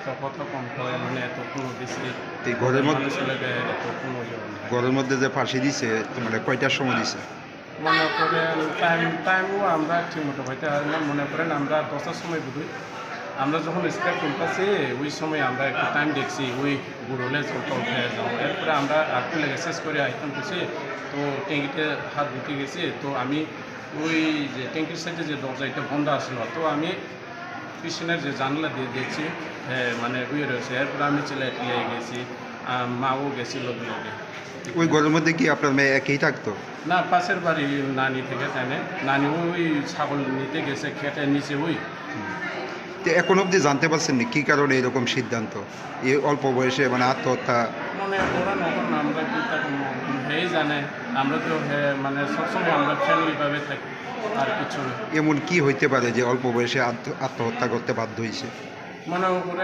এত কথা কম হয় মানে এত কোনো বেশি এই ঘরের মধ্যে মানুষের লাগে এত কোনো ঘরের মধ্যে যে ফাঁসি দিছে মানে কয়টার সময় দিছে? মনে করেন টাইমও আমরা ঠিক মতো পাইতে পারি না। মনে করেন আমরা 10টার সময় বুঝি, আমরা যখন স্ক্র্যাপ তুলতেছি ওই সময় আমরা একটু টাইম দেখছি, ওই গুড়লে জলটা উঠে যাবো। এরপরে আমরা আটকে লেগে শেষ করে আইটেম করছি, তো ট্যাঙ্কিতে হাত ধুতে গেছি। তো আমি ওই যে ট্যাঙ্কির সাইডে যে দরজা এটা বন্ধ আসলো, তো আমি পিছনের যে জানলা দিয়ে দেখছি মানে উয়ে রয়েছে। এরপরে আমি চলে গেছি, মাও গেছিল দুজনে। ওই ঘরের মধ্যে কি আপনার মেয়ে একেই থাকতো? না, পাশের বাড়ি নানি থেকে টানে, নানি ওই ছাগল নিতে গেছে খেটের নিচে ওই। তো এখন অবধি জানতে পারছেন না কী কারণে এরকম সিদ্ধান্ত, এই অল্প বয়সে মানে আত্মহত্যা? মানে ওরা নতুন আমরা কি তখন হেই জানে, আমরা তো মানে সবসময় আমরা ফ্যামিলিভাবে থাকি আর কিছু না। এমন কি হইতে পারে যে অল্প বয়সে আত্মহত্যা করতে বাধ্য হয়েছে? মনে করে